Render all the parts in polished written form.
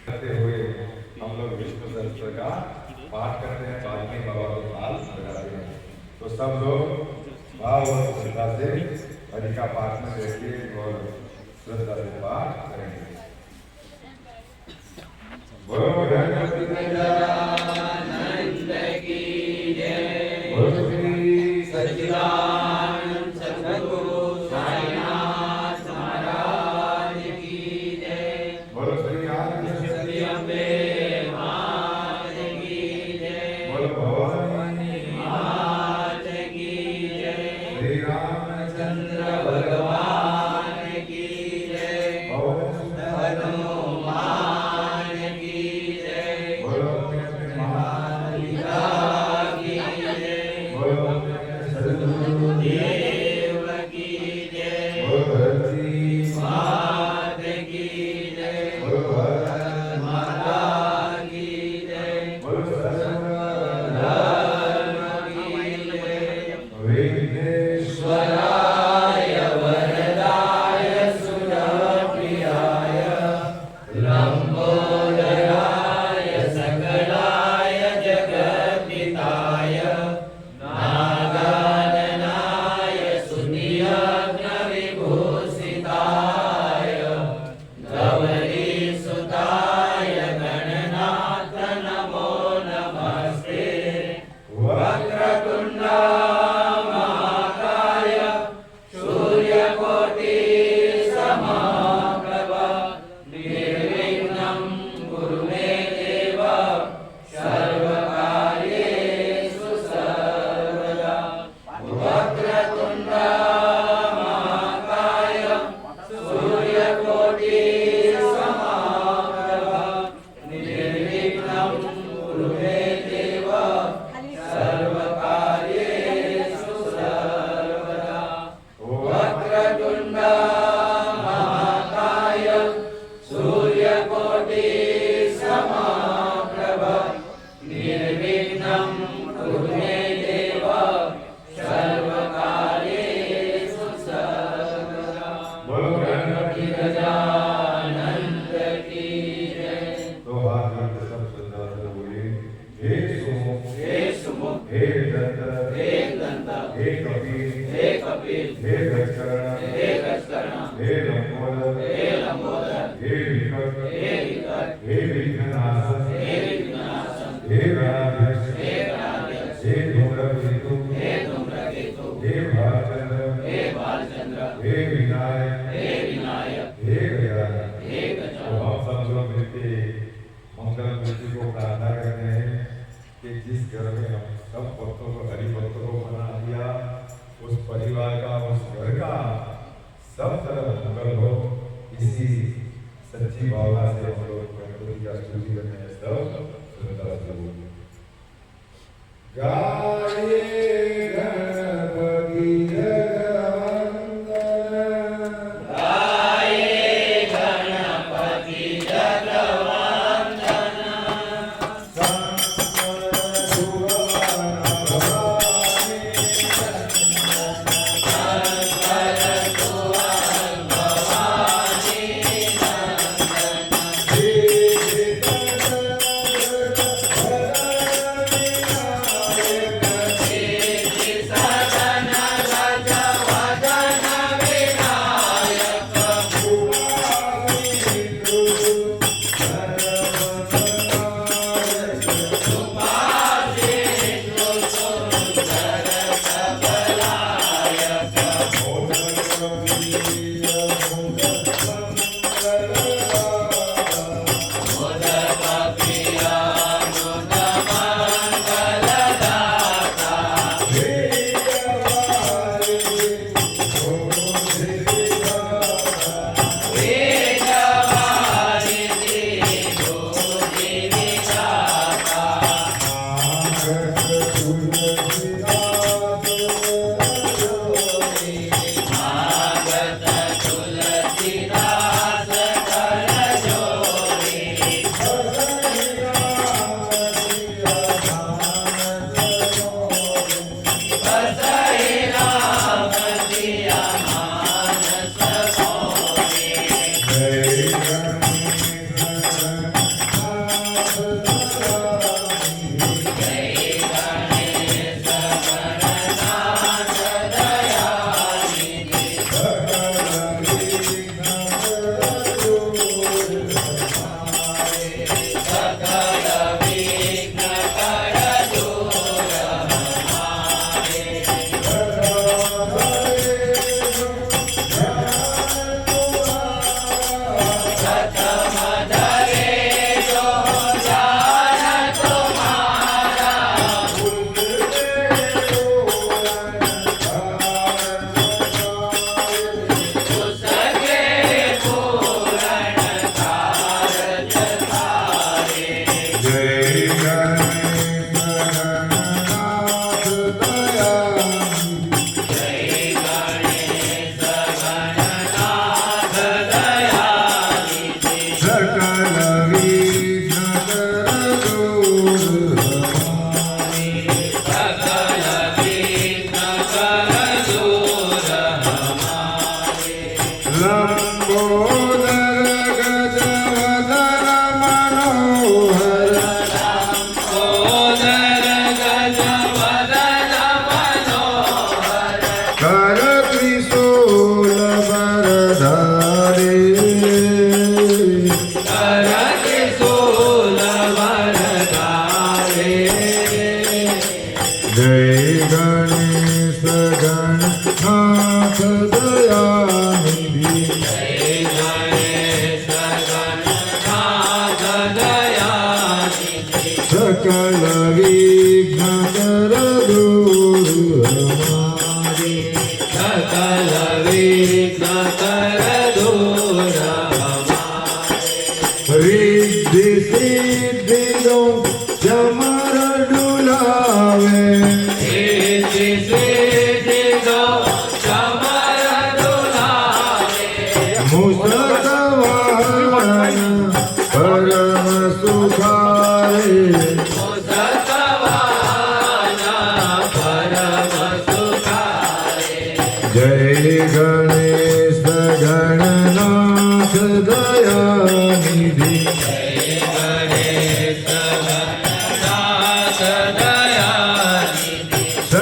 करते हुए हम लोग विष्णु सहस्त्र का पाठ करते हैं, बाद में बाबा को ताल बजाते हैं। तो सब लोग भाव और श्रद्धा से हरि का पाठ में बैठिए और श्रद्धा से पाठ करेंगे। बोलो गणपति गजानंद की जय, बोलो श्री सच्चिदानंद सद्गुरु साईनाथ महाराज की जय, बोलो श्री आदि अम्बे मात की जय, बोलो भवानी मात की जय, श्री रामचंद्र भगवान की जय, हनुमान की जय, बोलो मालिका की जय, बोलो सद्गुरुदेव की जय, बोलो धरती मात की जय, बोलो माता की जय, बोलो सर्वधर्म की जय, विघ्नेश्वराय वरदाय सुरप्रियाय लंबोदराय सकलाय जगद्दिताय नागाननाय सुनियग्न विभूषिताय गौरीसुताय गणनाथ नमो नमस्ते, वक्रतुंड महाकाय सूर्यकोटि समप्रभ निर्विघ्नं कुरु मे देव सर्वकार्येषु सर्वदा। वक्रतुंड महाकाय सूर्यकोटि समप्रभ निर्विघ्नं कुरु मे देव सर्वकार्येषु सर्वदा। वक्रतुंड महाकाय सूर्यकोटि समप्रभ निर्विघ्नं कुरु मे देव सर्वकार्येषु सर्वदा। बोलो गणपति गजानंद की जय। तो हाथ जोड़कर सब श्रद्धा से बोलिए, हे सुमुख, हे सुमुख, हे दंत, हे दंत, हे कपिल, हे कपिल, हे गजकर्ण, हे गजकर्ण, हे लंबोदर, हे लंबोदर, हे विकट, हे विकट, हे विघ्ननाशन, हे विघ्ननाशन, हे गणाध्यक्ष, हे गणाध्यक्ष, हे धूम्रकेतु, हे धूम्रकेतु, हे भालचंद्र, हे भालचंद्र, हे विनायक, हे विनायक, हे गजानन, हे गजानन। तो हम सब लोग मिलके मंगल मूर्ति को प्रार्थना करते हैं कि जिस घर में हम सब भक्तों को, हरि भक्तों को बना दिया, उस परिवार का, उस घर का सब तरह मंगल हो। इसी सच्ची भावना से हम लोग गणपति का स्तुति करते हैं। सब श्रद्धा से बोलिए, गाये गणपति जगवंदन, गाये गणपति जगवंदन, संत सुवन भवानी, संत सुवन भवानी,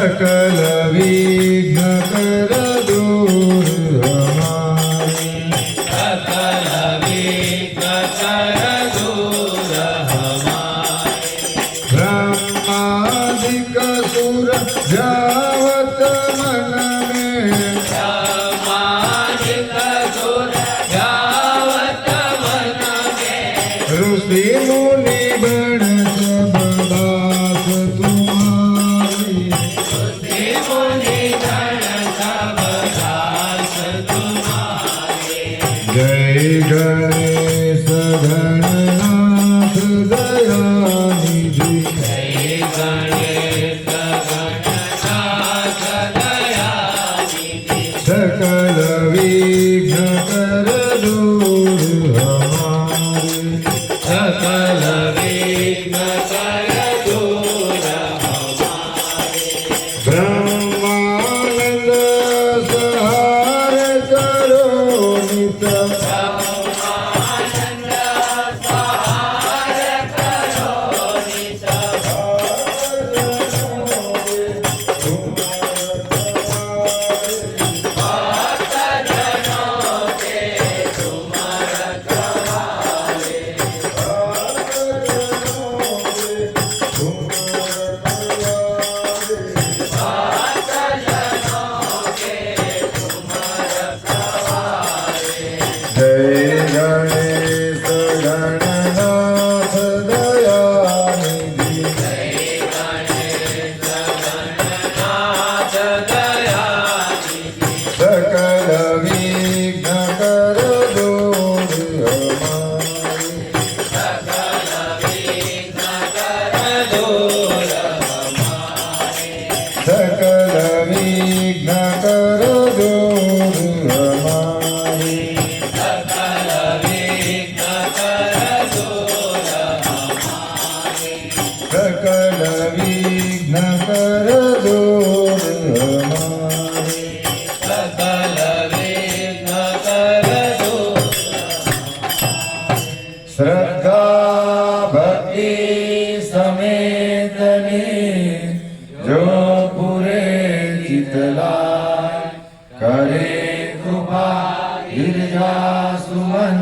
सकल कर दूर हमारे, सकल विघ्न कर दूर। श्रद्धा भक्ति समेतने जो पूरे चितलाय, करे कृपा गिरजा सुमन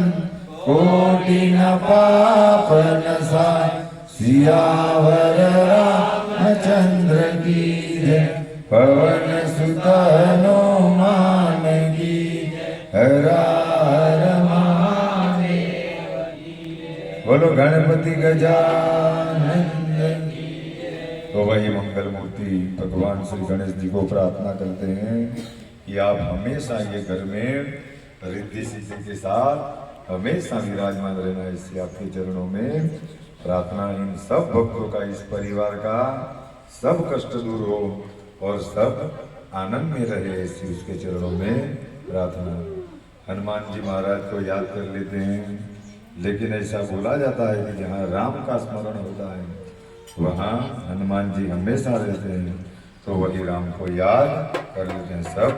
कोटि न पाप नसाय। सियावर रामचंद्र की जय, पवन सुत हनुमान की हर हर महादेव। बोलो गणपति गजानन की। तो वही मंगल मूर्ति भगवान श्री गणेश जी को प्रार्थना करते हैं कि आप हमेशा ये घर में रिद्धि सिद्धि के साथ हमेशा विराजमान रहना। इससे आपके चरणों में प्रार्थना इन सब भक्तों का, इस परिवार का सब कष्ट दूर हो और सब आनंद में रहे, ऐसी उसके चरणों में प्रार्थना। हनुमान जी महाराज को याद कर लेते हैं, लेकिन ऐसा बोला जाता है कि जहाँ राम का स्मरण होता है वहाँ हनुमान जी हमेशा रहते हैं। तो वही राम को याद कर लेते हैं सब।